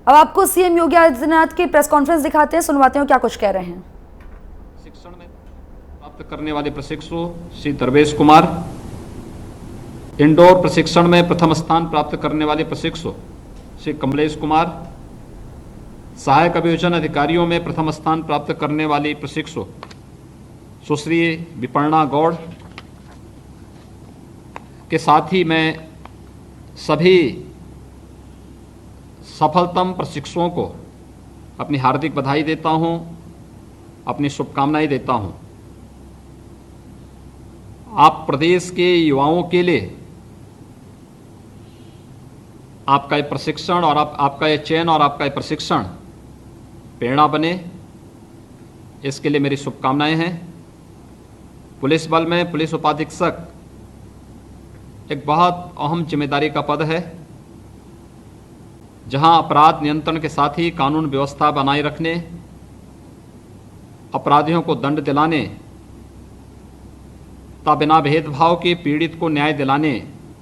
अब आपको सीएम योगी आदित्यनाथ की प्रेस कॉन्फ्रेंस दिखाते हैं, सुनवाते हैं क्या कुछ कह रहे हैं। शिक्षण में प्राप्त करने वाले प्रशिक्षु श्री दरवेश कुमार, इंडोर प्रशिक्षण में प्रथम स्थान प्राप्त करने वाले प्रशिक्षु श्री कमलेश कुमार, सहायक अभियोजन अधिकारियों में प्रथम स्थान प्राप्त करने वाली प्रशिक्षु सुश्री विपर्णा गौड़ के साथ ही मैं सभी सफलतम प्रशिक्षुओं को अपनी हार्दिक बधाई देता हूं, अपनी शुभकामनाएं देता हूं। आप प्रदेश के युवाओं के लिए आपका ये प्रशिक्षण और आपका ये चयन और आपका ये प्रशिक्षण प्रेरणा बने, इसके लिए मेरी शुभकामनाएं हैं। पुलिस बल में पुलिस उपाधीक्षक एक बहुत अहम जिम्मेदारी का पद है, जहां अपराध नियंत्रण के साथ ही कानून व्यवस्था बनाए रखने, अपराधियों को दंड दिलाने तथा बिना भेदभाव के पीड़ित को न्याय दिलाने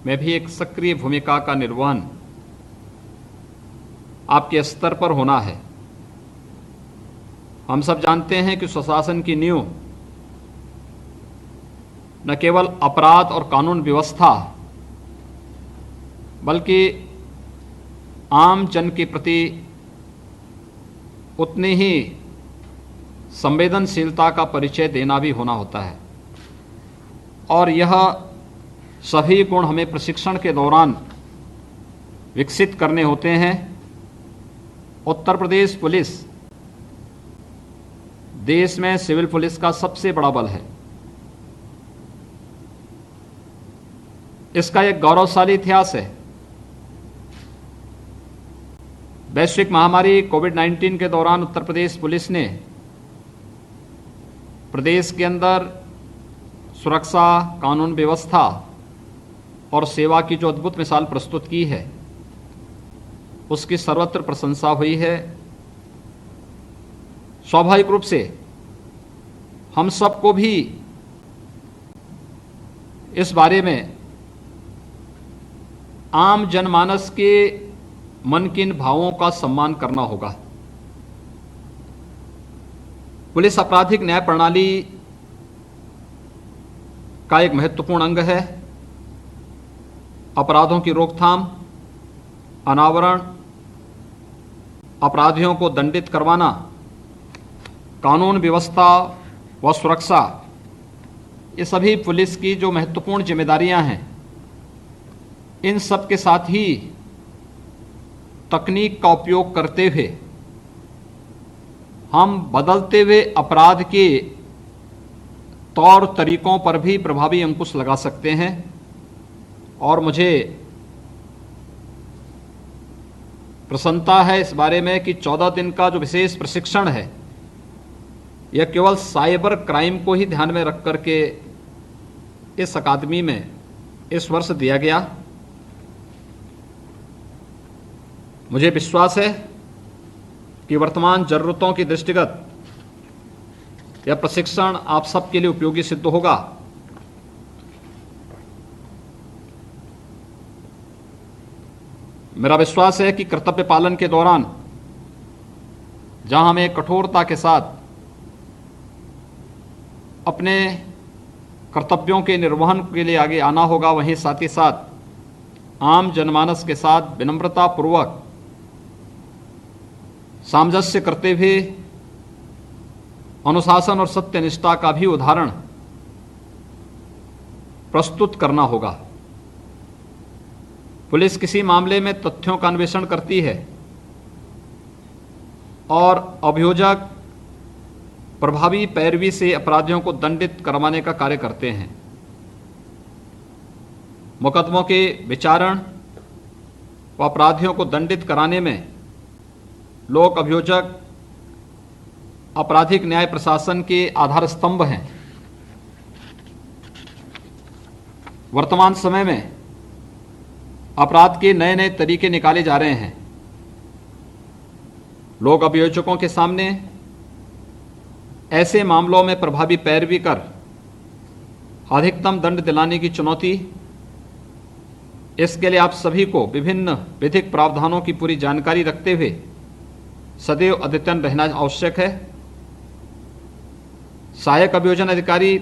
में भी एक सक्रिय भूमिका का निर्वहन आपके स्तर पर होना है। हम सब जानते हैं कि सुशासन की नींव न केवल अपराध और कानून व्यवस्था बल्कि आम जन के प्रति उतनी ही संवेदनशीलता का परिचय देना भी होना होता है, और यह सभी गुण हमें प्रशिक्षण के दौरान विकसित करने होते हैं। उत्तर प्रदेश पुलिस देश में सिविल पुलिस का सबसे बड़ा बल है। इसका एक गौरवशाली इतिहास है। वैश्विक महामारी कोविड-19 के दौरान उत्तर प्रदेश पुलिस ने प्रदेश के अंदर सुरक्षा, कानून व्यवस्था और सेवा की जो अद्भुत मिसाल प्रस्तुत की है, उसकी सर्वत्र प्रशंसा हुई है। स्वाभाविक रूप से हम सबको भी इस बारे में आम जनमानस के मन के इन भावों का सम्मान करना होगा। पुलिस आपराधिक न्याय प्रणाली का एक महत्वपूर्ण अंग है। अपराधों की रोकथाम, अनावरण, अपराधियों को दंडित करवाना, कानून व्यवस्था व सुरक्षा, ये सभी पुलिस की जो महत्वपूर्ण जिम्मेदारियां हैं, इन सब के साथ ही तकनीक का उपयोग करते हुए हम बदलते हुए अपराध के तौर तरीकों पर भी प्रभावी अंकुश लगा सकते हैं। और मुझे प्रसन्नता है इस बारे में कि 14 दिन का जो विशेष प्रशिक्षण है, यह केवल साइबर क्राइम को ही ध्यान में रख करके इस अकादमी में इस वर्ष दिया गया। मुझे विश्वास है कि वर्तमान जरूरतों की दृष्टिगत यह प्रशिक्षण आप सबके लिए उपयोगी सिद्ध होगा। मेरा विश्वास है कि कर्तव्य पालन के दौरान जहां हमें कठोरता के साथ अपने कर्तव्यों के निर्वहन के लिए आगे आना होगा, वहीं साथ ही साथ आम जनमानस के साथ विनम्रता पूर्वक सामंजस्य करते हुए अनुशासन और सत्यनिष्ठा का भी उदाहरण प्रस्तुत करना होगा। पुलिस किसी मामले में तथ्यों का अन्वेषण करती है और अभियोजक प्रभावी पैरवी से अपराधियों को दंडित करवाने का कार्य करते हैं। मुकदमों के विचारण व अपराधियों को दंडित कराने में लोक अभियोजक आपराधिक न्याय प्रशासन के आधार स्तंभ हैं। वर्तमान समय में अपराध के नए नए तरीके निकाले जा रहे हैं। लोक अभियोजकों के सामने ऐसे मामलों में प्रभावी पैरवी कर अधिकतम दंड दिलाने की चुनौती, इसके लिए आप सभी को विभिन्न विधिक प्रावधानों की पूरी जानकारी रखते हुए सदैव अद्यतन रहना आवश्यक है। सहायक अभियोजन अधिकारी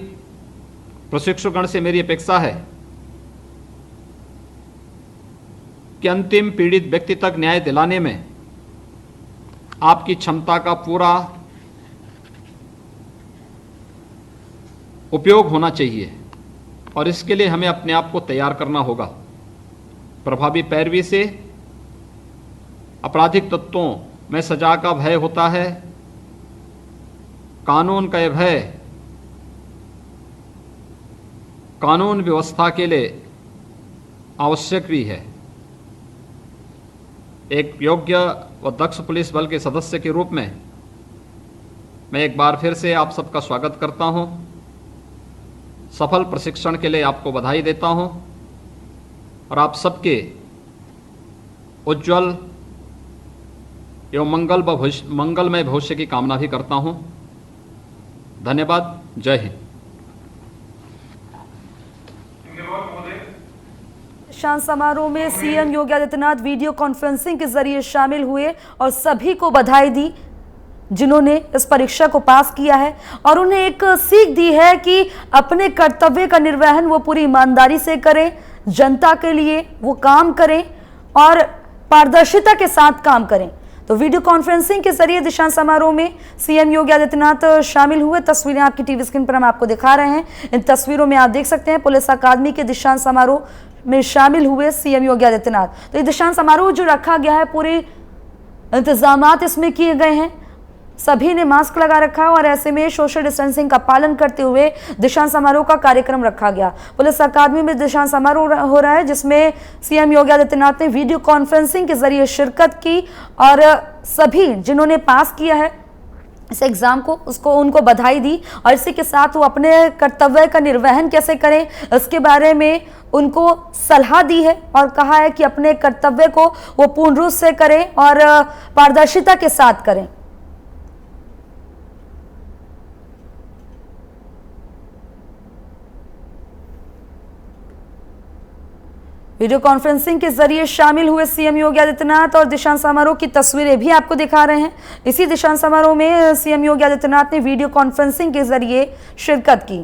प्रशिक्षुगण से मेरी अपेक्षा है कि अंतिम पीड़ित व्यक्ति तक न्याय दिलाने में आपकी क्षमता का पूरा उपयोग होना चाहिए और इसके लिए हमें अपने आप को तैयार करना होगा। प्रभावी पैरवी से आपराधिक तत्वों में सजा का भय होता है। कानून का यह भय कानून व्यवस्था के लिए आवश्यक भी है। एक योग्य व दक्ष पुलिस बल के सदस्य के रूप में मैं एक बार फिर से आप सबका स्वागत करता हूं। सफल प्रशिक्षण के लिए आपको बधाई देता हूं और आप सबके उज्जवल एवं मंगलमय भविष्य की कामना भी करता हूं। धन्यवाद। जय हिंद। दीक्षांत समारोह में CM Yogi Adityanath video conferencing के जरिए शामिल हुए और सभी को बधाई दी जिन्होंने इस परीक्षा को पास किया है और उन्हें एक सीख दी है कि अपने कर्तव्य का निर्वहन वो पूरी ईमानदारी से करें, जनता के लिए वो काम करें और पारदर्शिता के साथ काम करें। तो वीडियो कॉन्फ्रेंसिंग के जरिए दीक्षांत समारोह में सीएम योगी आदित्यनाथ शामिल हुए। तस्वीरें आपकी टीवी स्क्रीन पर हम आपको दिखा रहे हैं। इन तस्वीरों में आप देख सकते हैं पुलिस अकादमी के दीक्षांत समारोह में शामिल हुए सीएम योगी आदित्यनाथ। तो ये दीक्षांत समारोह जो रखा गया है, पूरे इंतजामात इसमें किए गए हैं। सभी ने मास्क लगा रखा है और ऐसे में सोशल डिस्टेंसिंग का पालन करते हुए दीक्षांत समारोह का कार्यक्रम रखा गया। पुलिस अकादमी में दीक्षांत समारोह हो रहा है जिसमें सीएम योगी आदित्यनाथ ने वीडियो कॉन्फ्रेंसिंग के जरिए शिरकत की और सभी जिन्होंने पास किया है इस एग्जाम को उनको बधाई दी और इसी के साथ वो अपने कर्तव्य का निर्वहन कैसे करें इसके बारे में उनको सलाह दी है और कहा है कि अपने कर्तव्य को वो पूर्ण रूप से करें और पारदर्शिता के साथ करें। वीडियो कॉन्फ्रेंसिंग के जरिए शामिल हुए सीएम योगी आदित्यनाथ और दीक्षांत समारोह की तस्वीरें भी आपको दिखा रहे हैं। इसी दीक्षांत समारोह में सीएम योगी आदित्यनाथ ने वीडियो कॉन्फ्रेंसिंग के जरिए शिरकत की।